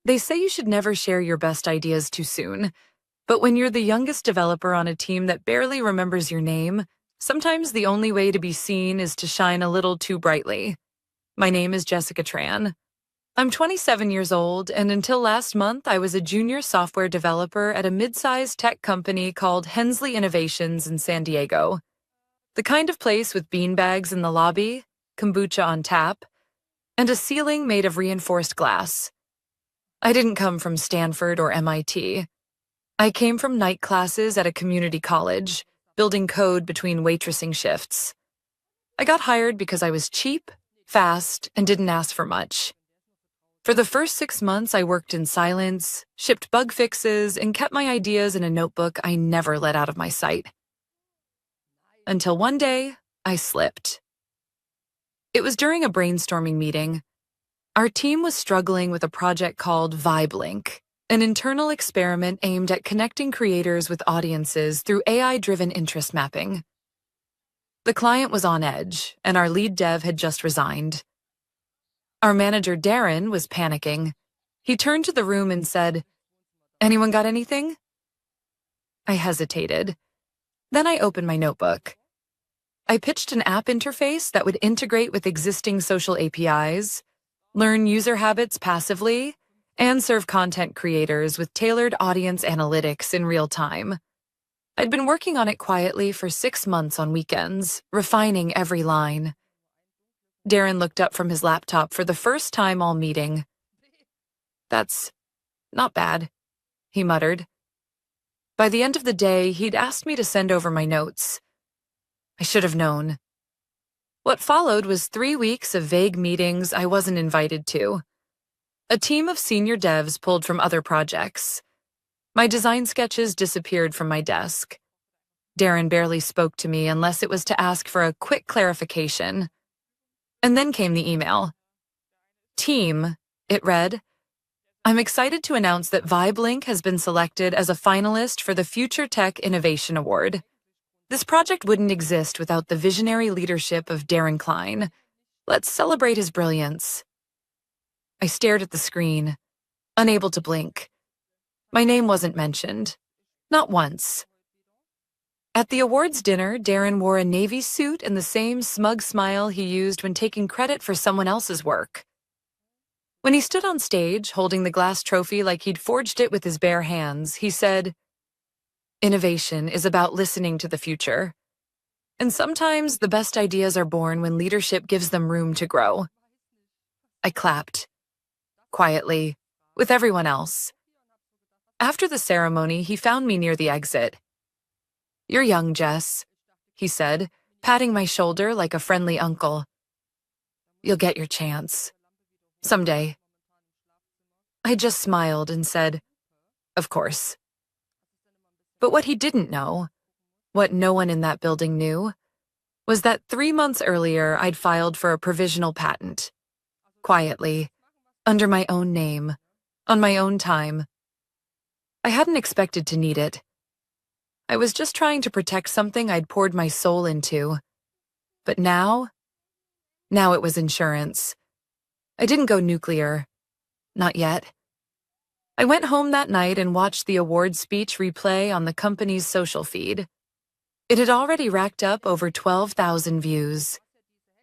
They say you should never share your best ideas too soon, but when you're the youngest developer on a team that barely remembers your name, sometimes the only way to be seen is to shine a little too brightly. My name is Jessica Tran. I'm 27 years old, and until last month, I was a junior software developer at a mid-sized tech company called Hensley Innovations in San Diego. The kind of place with beanbags in the lobby, kombucha on tap, and a ceiling made of reinforced glass. I didn't come from Stanford or MIT. I came from night classes at a community college, building code between waitressing shifts. I got hired because I was cheap, fast, and didn't ask for much. For the first 6 months, I worked in silence, shipped bug fixes, and kept my ideas in a notebook I never let out of my sight. Until one day, I slipped. It was during a brainstorming meeting. Our team was struggling with a project called VibeLink, an internal experiment aimed at connecting creators with audiences through AI-driven interest mapping. The client was on edge, and our lead dev had just resigned. Our manager, Darren, was panicking. He turned to the room and said, "Anyone got anything?" I hesitated. Then I opened my notebook. I pitched an app interface that would integrate with existing social APIs, learn user habits passively, and serve content creators with tailored audience analytics in real time. I'd been working on it quietly for 6 months on weekends, refining every line. Darren looked up from his laptop for the first time all meeting. "That's not bad," he muttered. By the end of the day, he'd asked me to send over my notes. I should have known. What followed was 3 weeks of vague meetings I wasn't invited to. A team of senior devs pulled from other projects. My design sketches disappeared from my desk. Darren barely spoke to me unless it was to ask for a quick clarification. And then came the email. "Team," it read, "I'm excited to announce that VibeLink has been selected as a finalist for the Future Tech Innovation Award. This project wouldn't exist without the visionary leadership of Darren Klein. Let's celebrate his brilliance." I stared at the screen, unable to blink. My name wasn't mentioned. Not once. At the awards dinner, Darren wore a navy suit and the same smug smile he used when taking credit for someone else's work. When he stood on stage, holding the glass trophy like he'd forged it with his bare hands, he said, "Innovation is about listening to the future. And sometimes the best ideas are born when leadership gives them room to grow." I clapped, quietly, with everyone else. After the ceremony, he found me near the exit. "You're young, Jess," he said, patting my shoulder like a friendly uncle. "You'll get your chance. Someday." I just smiled and said, "Of course." But what he didn't know, what no one in that building knew, was that 3 months earlier I'd filed for a provisional patent. Quietly, under my own name, on my own time. I hadn't expected to need it. I was just trying to protect something I'd poured my soul into. But now it was insurance. I didn't go nuclear. Not yet. I went home that night and watched the award speech replay on the company's social feed. It had already racked up over 12,000 views.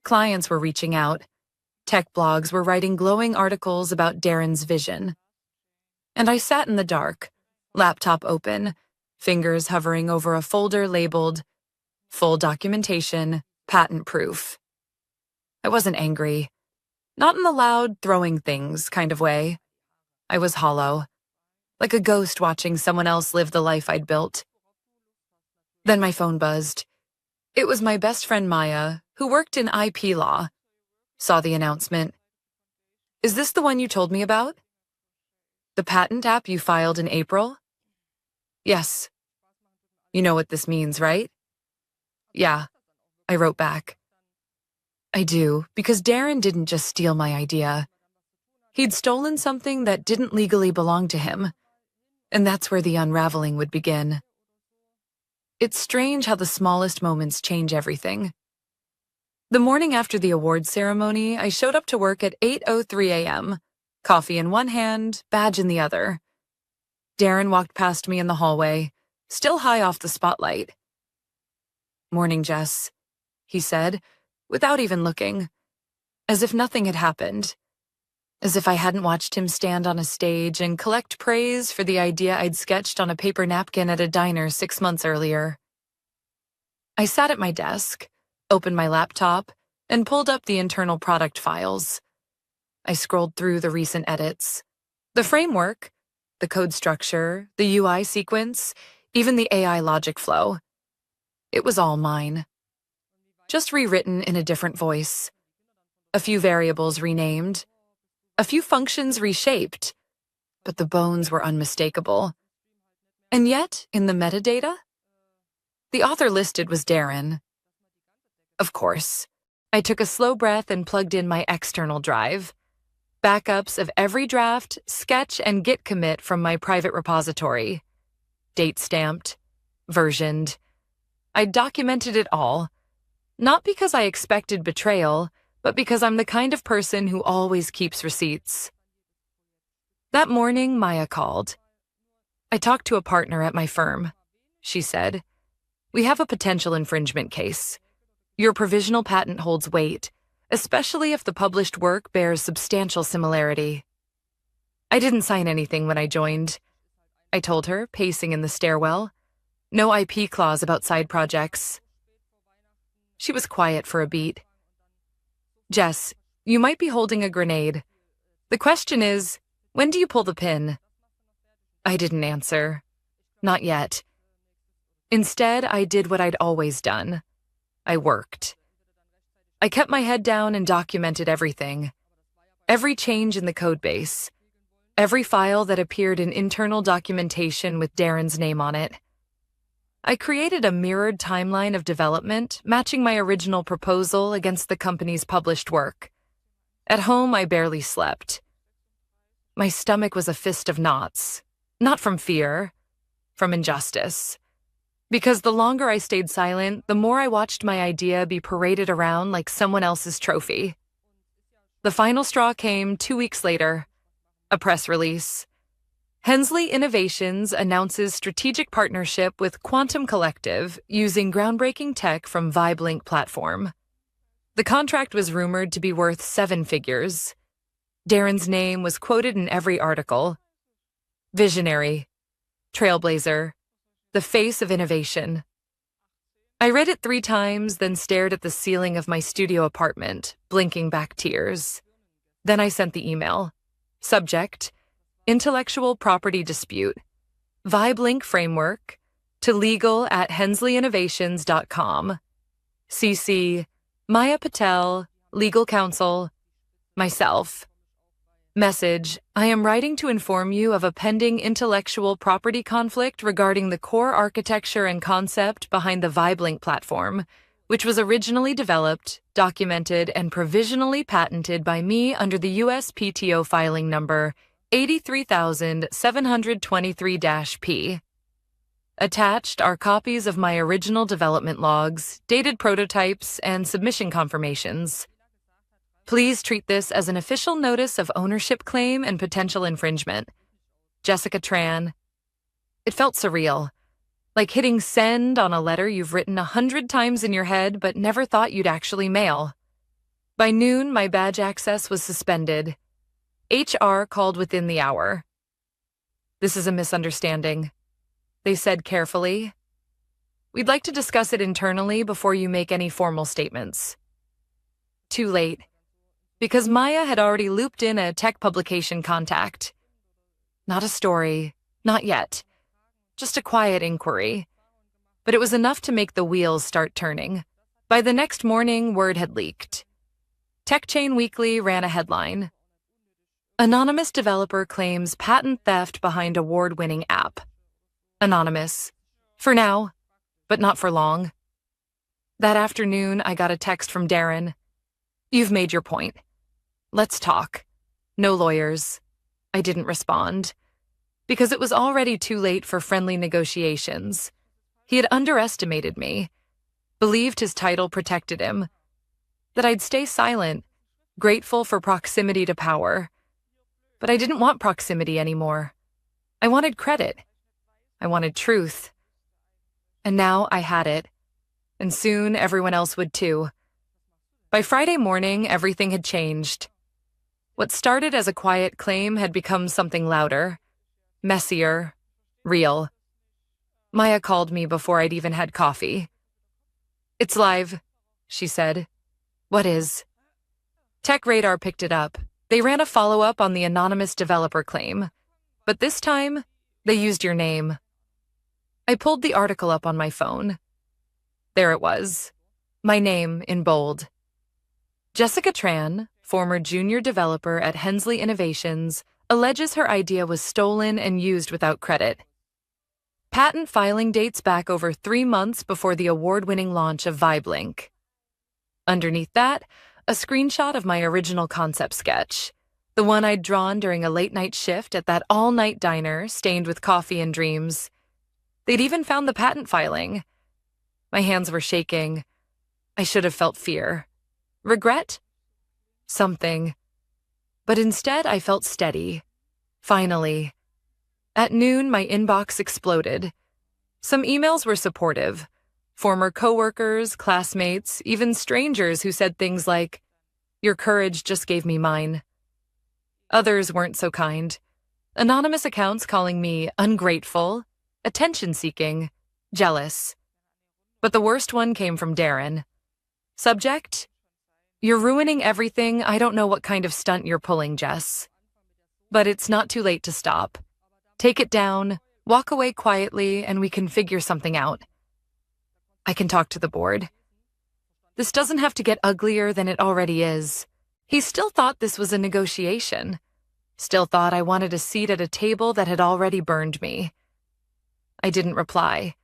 Clients were reaching out. Tech blogs were writing glowing articles about Darren's vision. And I sat in the dark, laptop open, fingers hovering over a folder labeled "Full Documentation, Patent Proof." I wasn't angry. Not in the loud, throwing things kind of way. I was hollow, like a ghost watching someone else live the life I'd built. Then my phone buzzed. It was my best friend Maya, who worked in IP law. Saw the announcement. "Is this the one you told me about? The patent app you filed in April?" "Yes." "You know what this means, right?" "Yeah," I wrote back. "I do, because Darren didn't just steal my idea. He'd stolen something that didn't legally belong to him. And that's where the unraveling would begin." It's strange how the smallest moments change everything. The morning after the awards ceremony, I showed up to work at 8:03 a.m. Coffee in one hand, badge in the other. Darren walked past me in the hallway, still high off the spotlight. "Morning, Jess," he said, without even looking, as if nothing had happened. As if I hadn't watched him stand on a stage and collect praise for the idea I'd sketched on a paper napkin at a diner 6 months earlier. I sat at my desk, opened my laptop, and pulled up the internal product files. I scrolled through the recent edits. The framework, the code structure, the UI sequence, even the AI logic flow. It was all mine. Just rewritten in a different voice. A few variables renamed. A few functions reshaped, but the bones were unmistakable. And yet, in the metadata, the author listed was Darren. Of course, I took a slow breath and plugged in my external drive. Backups of every draft, sketch, and Git commit from my private repository. Date stamped, versioned. I documented it all, not because I expected betrayal, but because I'm the kind of person who always keeps receipts. That morning, Maya called. "I talked to a partner at my firm," she said. "We have a potential infringement case. Your provisional patent holds weight, especially if the published work bears substantial similarity." "I didn't sign anything when I joined," I told her, pacing in the stairwell. "No IP clause about side projects." She was quiet for a beat. "Jess, you might be holding a grenade. The question is, when do you pull the pin?" I didn't answer. Not yet. Instead, I did what I'd always done. I worked. I kept my head down and documented everything. Every change in the codebase. Every file that appeared in internal documentation with Darren's name on it. I created a mirrored timeline of development, matching my original proposal against the company's published work. At home, I barely slept. My stomach was a fist of knots, not from fear, from injustice. Because the longer I stayed silent, the more I watched my idea be paraded around like someone else's trophy. The final straw came 2 weeks later. A press release. Hensley Innovations announces strategic partnership with Quantum Collective using groundbreaking tech from VibeLink platform. The contract was rumored to be worth 7 figures. Darren's name was quoted in every article. Visionary, trailblazer, the face of innovation. I read it 3 times, then stared at the ceiling of my studio apartment, blinking back tears. Then I sent the email. Subject: Intellectual property dispute. VibeLink framework to legal@hensleyinnovations.com. CC Maya Patel, legal counsel, myself. Message: I am writing to inform you of a pending intellectual property conflict regarding the core architecture and concept behind the VibeLink platform, which was originally developed, documented, and provisionally patented by me under the USPTO filing number 83723-P. Attached are copies of my original development logs, dated prototypes, and submission confirmations. Please treat this as an official notice of ownership claim and potential infringement. Jessica Tran. It felt surreal, like hitting send on a letter you've written 100 times in your head but never thought you'd actually mail. By noon, my badge access was suspended. HR called within the hour. "This is a misunderstanding," they said carefully. "We'd like to discuss it internally before you make any formal statements." Too late, because Maya had already looped in a tech publication contact. Not a story, not yet. Just a quiet inquiry. But it was enough to make the wheels start turning. By the next morning, word had leaked. TechChain Weekly ran a headline. Anonymous developer claims patent theft behind award-winning app. Anonymous. For now, but not for long. That afternoon, I got a text from Darren. "You've made your point. Let's talk." No lawyers. I didn't respond. Because it was already too late for friendly negotiations. He had underestimated me. Believed his title protected him. That I'd stay silent, grateful for proximity to power. But I didn't want proximity anymore. I wanted credit. I wanted truth. And now I had it. And soon everyone else would too. By Friday morning, everything had changed. What started as a quiet claim had become something louder, messier, real. Maya called me before I'd even had coffee. "It's live," she said. "What is?" Tech Radar picked it up. They ran a follow-up on the anonymous developer claim. But this time, they used your name. I pulled the article up on my phone. There it was. My name in bold. Jessica Tran, former junior developer at Hensley Innovations, alleges her idea was stolen and used without credit. Patent filing dates back over 3 months before the award-winning launch of VibeLink. Underneath that, a screenshot of my original concept sketch, the one I'd drawn during a late-night shift at that all-night diner stained with coffee and dreams. They'd even found the patent filing. My hands were shaking. I should have felt fear. Regret? Something. But instead, I felt steady. Finally. At noon, my inbox exploded. Some emails were supportive. Former coworkers, classmates, even strangers who said things like, "Your courage just gave me mine." Others weren't so kind. Anonymous accounts calling me ungrateful, attention-seeking, jealous. But the worst one came from Darren. Subject: "You're ruining everything. I don't know what kind of stunt you're pulling, Jess. But it's not too late to stop. Take it down, walk away quietly, and we can figure something out. I can talk to the board. This doesn't have to get uglier than it already is." He still thought this was a negotiation. Still thought I wanted a seat at a table that had already burned me. I didn't reply.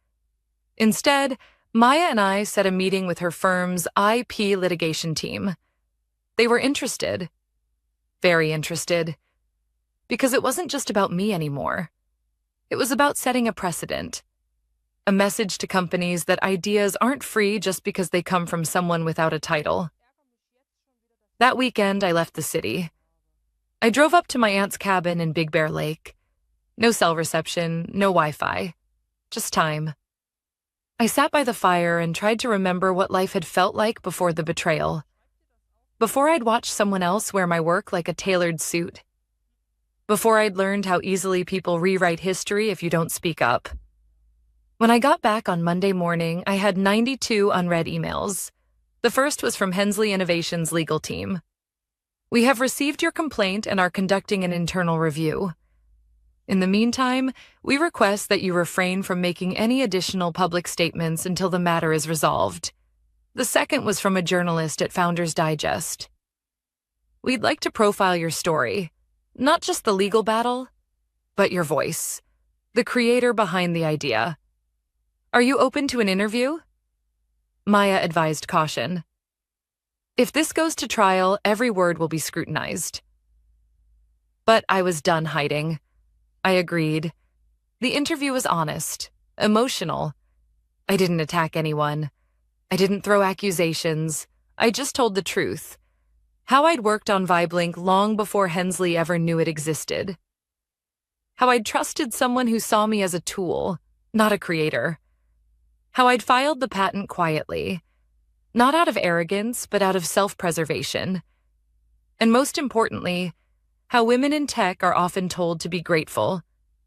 Instead, Maya and I set a meeting with her firm's IP litigation team. They were interested. Very interested. Because it wasn't just about me anymore. It was about setting a precedent. A message to companies that ideas aren't free just because they come from someone without a title. That weekend, I left the city. I drove up to my aunt's cabin in Big Bear Lake. No cell reception, no Wi-Fi. Just time. I sat by the fire and tried to remember what life had felt like before the betrayal. Before I'd watched someone else wear my work like a tailored suit. Before I'd learned how easily people rewrite history if you don't speak up. When I got back on Monday morning, I had 92 unread emails. The first was from Hensley Innovations' legal team. "We have received your complaint and are conducting an internal review. In the meantime, we request that you refrain from making any additional public statements until the matter is resolved." The second was from a journalist at Founders Digest. "We'd like to profile your story, not just the legal battle, but your voice, the creator behind the idea. Are you open to an interview?" Maya advised caution. "If this goes to trial, every word will be scrutinized." But I was done hiding. I agreed. The interview was honest, emotional. I didn't attack anyone. I didn't throw accusations. I just told the truth. How I'd worked on VibeLink long before Hensley ever knew it existed. How I'd trusted someone who saw me as a tool, not a creator. How I'd filed the patent quietly, not out of arrogance, but out of self-preservation. And most importantly, how women in tech are often told to be grateful,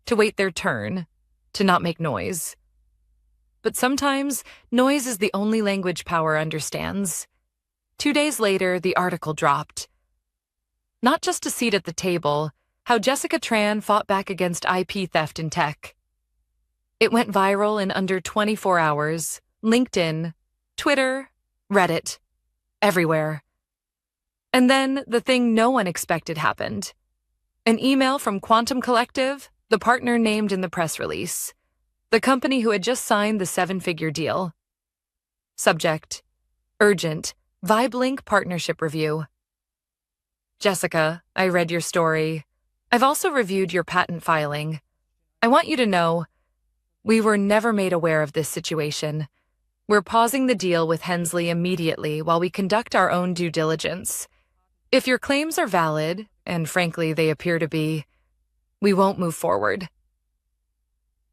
to wait their turn, to not make noise. But sometimes, noise is the only language power understands. 2 days later, the article dropped. Not just a seat at the table, how Jessica Tran fought back against IP theft in tech. It went viral in under 24 hours, LinkedIn, Twitter, Reddit, everywhere. And then the thing no one expected happened. An email from Quantum Collective, the partner named in the press release. The company who had just signed the 7-figure deal. Subject: urgent, VibeLink partnership review. Jessica, I read your story. I've also reviewed your patent filing. I want you to know, we were never made aware of this situation. We're pausing the deal with Hensley immediately while we conduct our own due diligence. If your claims are valid, and frankly they appear to be, we won't move forward.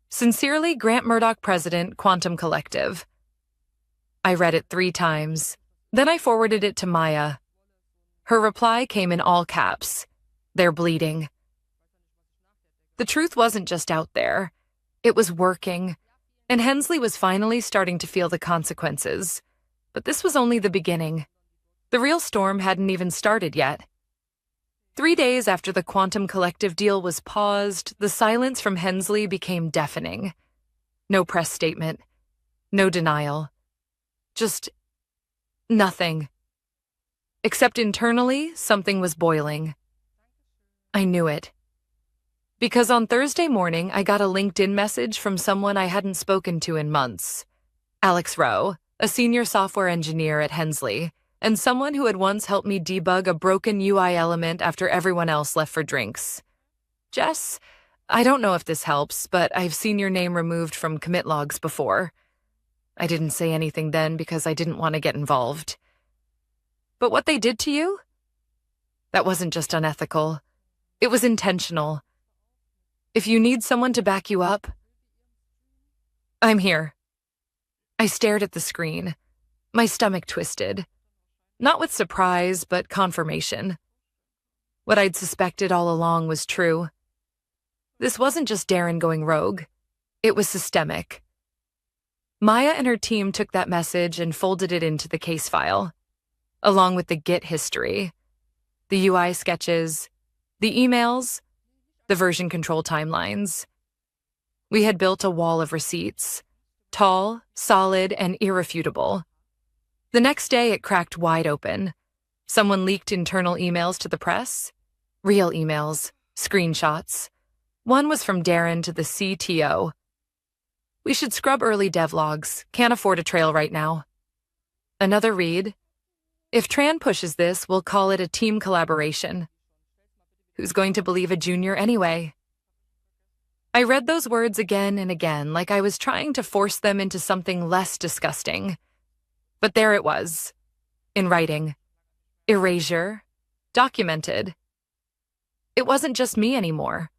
Sincerely, Grant Murdoch, President, Quantum Collective. I read it 3 times. Then I forwarded it to Maya. Her reply came in all caps. They're bleeding. The truth wasn't just out there. It was working, and Hensley was finally starting to feel the consequences. But this was only the beginning. The real storm hadn't even started yet. 3 days after the Quantum Collective deal was paused, the silence from Hensley became deafening. No press statement. No denial. Just nothing. Except internally, something was boiling. I knew it. Because on Thursday morning, I got a LinkedIn message from someone I hadn't spoken to in months. Alex Rowe, a senior software engineer at Hensley, and someone who had once helped me debug a broken UI element after everyone else left for drinks. Jess, I don't know if this helps, but I've seen your name removed from commit logs before. I didn't say anything then because I didn't want to get involved. But what they did to you? That wasn't just unethical. It was intentional. If you need someone to back you up, I'm here. I stared at the screen. My stomach twisted. Not with surprise, but confirmation. What I'd suspected all along was true. This wasn't just Darren going rogue. It was systemic. Maya and her team took that message and folded it into the case file, along with the Git history, the UI sketches, the emails, the version control timelines. We had built a wall of receipts, tall, solid, and irrefutable. The next day, it cracked wide open. Someone leaked internal emails to the press. Real emails, screenshots. One was from Darren to the CTO. We should scrub early dev logs. Can't afford a trail right now. Another read. If Tran pushes this, we'll call it a team collaboration. Who's going to believe a junior anyway? I read those words again and again, like I was trying to force them into something less disgusting. But there it was, in writing. Erasure. Documented. It wasn't just me anymore.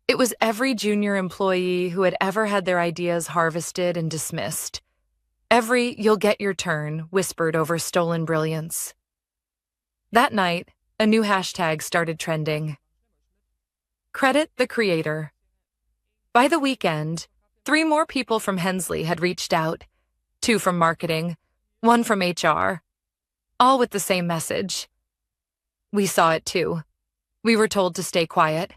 It was every junior employee who had ever had their ideas harvested and dismissed. Every "you'll get your turn" whispered over stolen brilliance. That night, a new hashtag started trending. Credit the creator. By the weekend, 3 more people from Hensley had reached out, 2 from marketing, 1 from HR, all with the same message. We saw it too. We were told to stay quiet.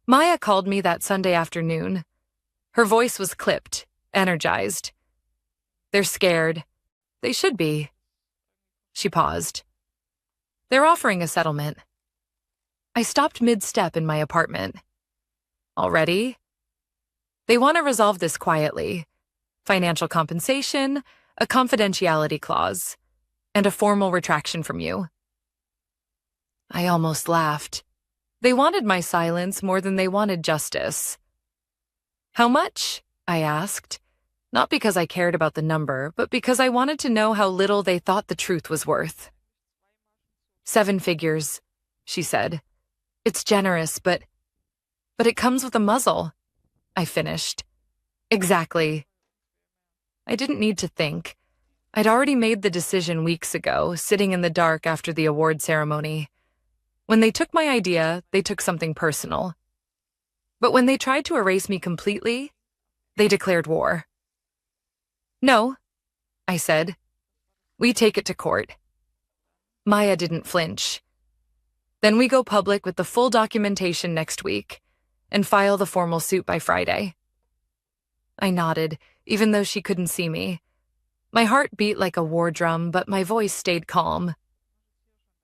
Maya called me that Sunday afternoon. Her voice was clipped, energized. They're scared. They should be. She paused. They're offering a settlement. I stopped mid-step in my apartment. Already? They want to resolve this quietly. Financial compensation, a confidentiality clause, and a formal retraction from you. I almost laughed. They wanted my silence more than they wanted justice. How much? I asked. Not because I cared about the number, but because I wanted to know how little they thought the truth was worth. 7 figures, she said. It's generous, but it comes with a muzzle. I finished. Exactly. I didn't need to think. I'd already made the decision weeks ago, sitting in the dark after the award ceremony. When they took my idea, they took something personal. But when they tried to erase me completely, they declared war. No, I said. We take it to court. Maya didn't flinch. Then we go public with the full documentation next week and file the formal suit by Friday. I nodded, even though she couldn't see me. My heart beat like a war drum, but my voice stayed calm.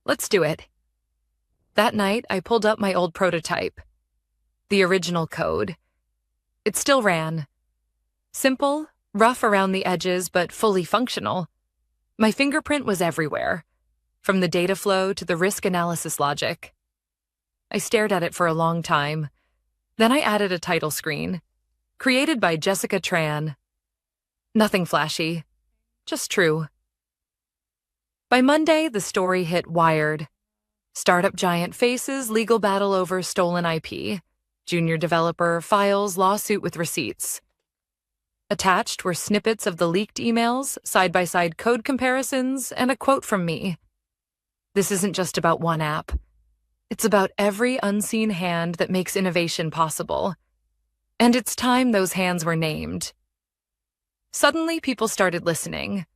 Let's do it. That night, I pulled up my old prototype. The original code. It still ran. Simple, rough around the edges, but fully functional. My fingerprint was everywhere, from the data flow to the risk analysis logic. I stared at it for a long time. Then I added a title screen, created by Jessica Tran. Nothing flashy, just true. By Monday, the story hit Wired. Startup giant faces legal battle over stolen IP. Junior developer files lawsuit with receipts. Attached were snippets of the leaked emails, side-by-side code comparisons, and a quote from me. This isn't just about one app. It's about every unseen hand that makes innovation possible. And it's time those hands were named. Suddenly, people started listening.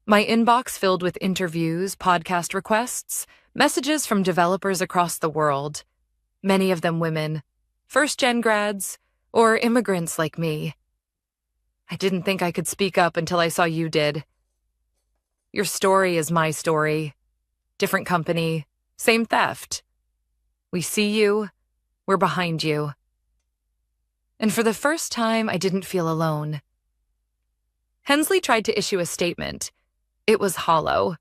My inbox filled with interviews, podcast requests, messages from developers across the world, many of them women, first-gen grads, or immigrants like me. I didn't think I could speak up until I saw you did. Your story is my story. Different company, same theft. We see you, we're behind you. And for the first time, I didn't feel alone. Hensley tried to issue a statement. It was hollow,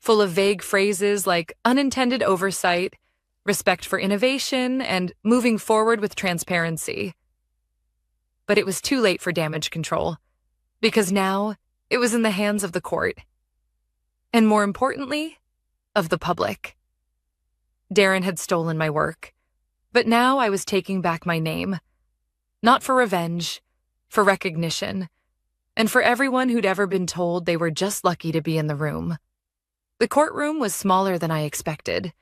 full of vague phrases like unintended oversight, respect for innovation, and moving forward with transparency. But it was too late for damage control, because now it was in the hands of the court. And more importantly, of the public. Darren had stolen my work, but now I was taking back my name. Not for revenge, for recognition, and for everyone who'd ever been told they were just lucky to be in the room. The courtroom was smaller than I expected.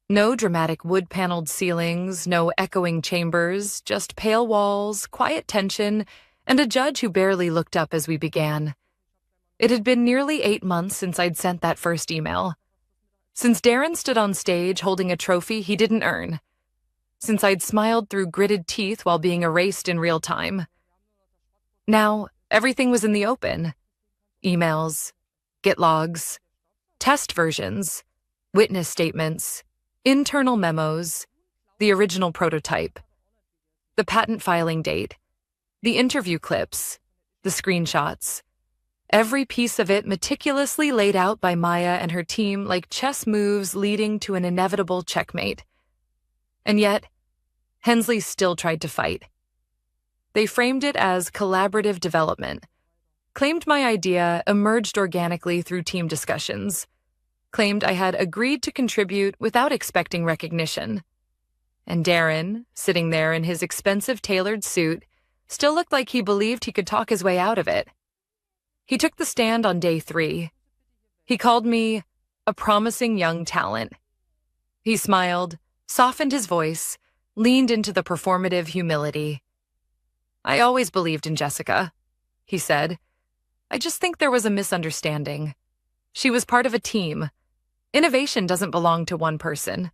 No dramatic wood-paneled ceilings, no echoing chambers, just pale walls, quiet tension, and a judge who barely looked up as we began. It had been nearly 8 months since I'd sent that first email. Since Darren stood on stage holding a trophy he didn't earn. Since I'd smiled through gritted teeth while being erased in real time. Now, everything was in the open. Emails, Git logs, test versions, witness statements, internal memos, the original prototype, the patent filing date, the interview clips, the screenshots. Every piece of it meticulously laid out by Maya and her team like chess moves leading to an inevitable checkmate. And yet, Hensley still tried to fight. They framed it as collaborative development, claimed my idea emerged organically through team discussions, claimed I had agreed to contribute without expecting recognition. And Darren, sitting there in his expensive tailored suit, still looked like he believed he could talk his way out of it. He took the stand on day 3. He called me a promising young talent. He smiled, softened his voice, leaned into the performative humility. I always believed in Jessica, he said. I just think there was a misunderstanding. She was part of a team. Innovation doesn't belong to one person.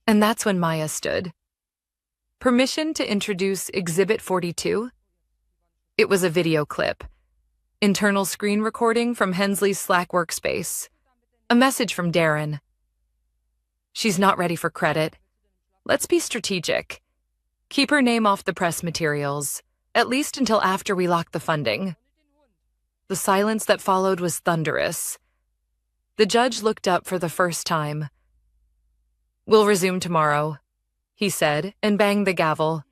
And that's when Maya stood. Permission to introduce Exhibit 42? It was a video clip. Internal screen recording from Hensley's Slack workspace. A message from Darren. She's not ready for credit. Let's be strategic. Keep her name off the press materials, at least until after we lock the funding. The silence that followed was thunderous. The judge looked up for the first time. We'll resume tomorrow, he said, and banged the gavel.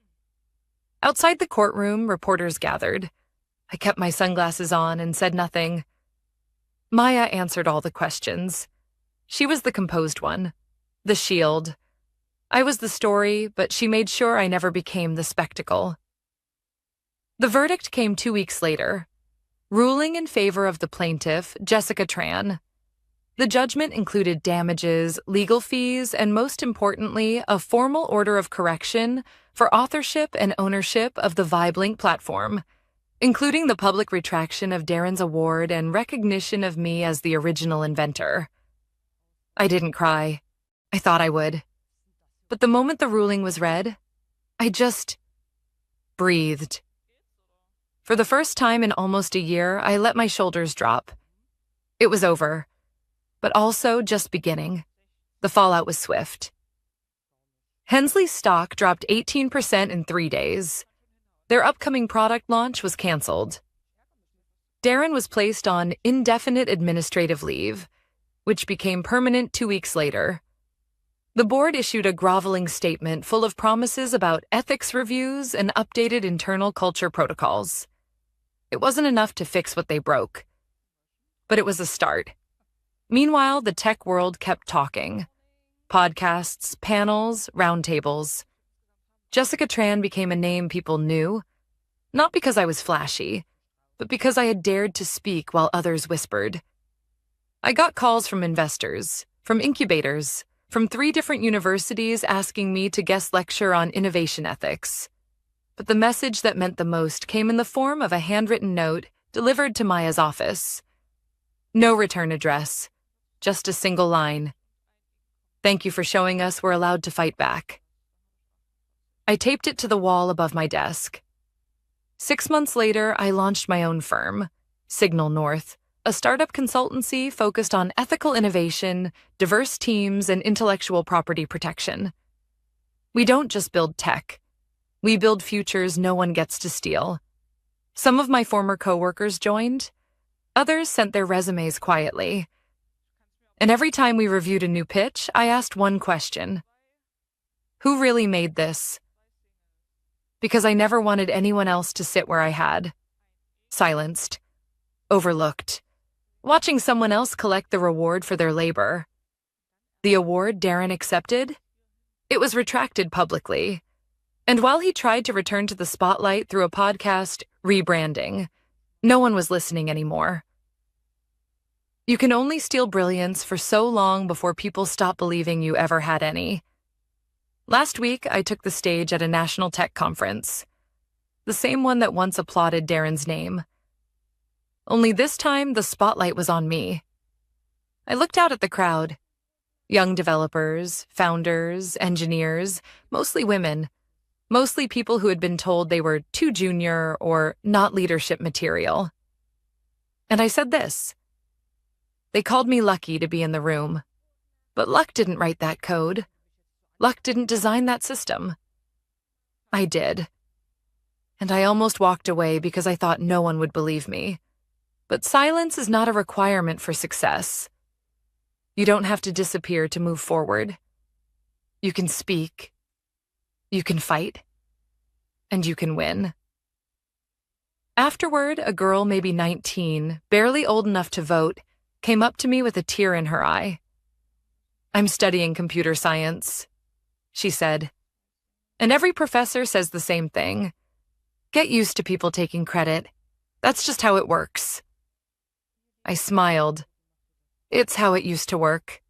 Outside the courtroom, reporters gathered. I kept my sunglasses on and said nothing. Maya answered all the questions. She was the composed one, the shield. I was the story, but she made sure I never became the spectacle. The verdict came 2 weeks later, ruling in favor of the plaintiff, Jessica Tran. The judgment included damages, legal fees, and most importantly, a formal order of correction for authorship and ownership of the VibeLink platform, including the public retraction of Darren's award and recognition of me as the original inventor. I didn't cry. I thought I would. But the moment the ruling was read, I just breathed. For the first time in almost a year, I let my shoulders drop. It was over. But also just beginning. The fallout was swift. Hensley's stock dropped 18% in 3 days. Their upcoming product launch was canceled. Darren was placed on indefinite administrative leave, which became permanent 2 weeks later. The board issued a groveling statement full of promises about ethics reviews and updated internal culture protocols. It wasn't enough to fix what they broke. But it was a start. Meanwhile, the tech world kept talking. Podcasts, panels, roundtables. Jessica Tran became a name people knew, not because I was flashy, but because I had dared to speak while others whispered. I got calls from investors, from incubators, from 3 different universities asking me to guest lecture on innovation ethics. But the message that meant the most came in the form of a handwritten note delivered to Maya's office. No return address, just a single line. "Thank you for showing us we're allowed to fight back." I taped it to the wall above my desk. 6 months later, I launched my own firm, Signal North, a startup consultancy focused on ethical innovation, diverse teams, and intellectual property protection. We don't just build tech. We build futures no one gets to steal. Some of my former coworkers joined. Others sent their resumes quietly. And every time we reviewed a new pitch, I asked one question. Who really made this? Because I never wanted anyone else to sit where I had. Silenced. Overlooked. Watching someone else collect the reward for their labor. The award Darren accepted? It was retracted publicly. And while he tried to return to the spotlight through a podcast, rebranding, no one was listening anymore. You can only steal brilliance for so long before people stop believing you ever had any. Last week, I took the stage at a national tech conference, the same one that once applauded Darren's name. Only this time, the spotlight was on me. I looked out at the crowd. Young developers, founders, engineers, mostly women, mostly people who had been told they were too junior or not leadership material. And I said this. They called me lucky to be in the room, but luck didn't write that code. Luck didn't design that system. I did. And I almost walked away because I thought no one would believe me. But silence is not a requirement for success. You don't have to disappear to move forward. You can speak. You can fight. And you can win. Afterward, a girl, maybe 19, barely old enough to vote, came up to me with a tear in her eye. "I'm studying computer science," she said. And every professor says the same thing. Get used to people taking credit. That's just how it works. I smiled. It's how it used to work.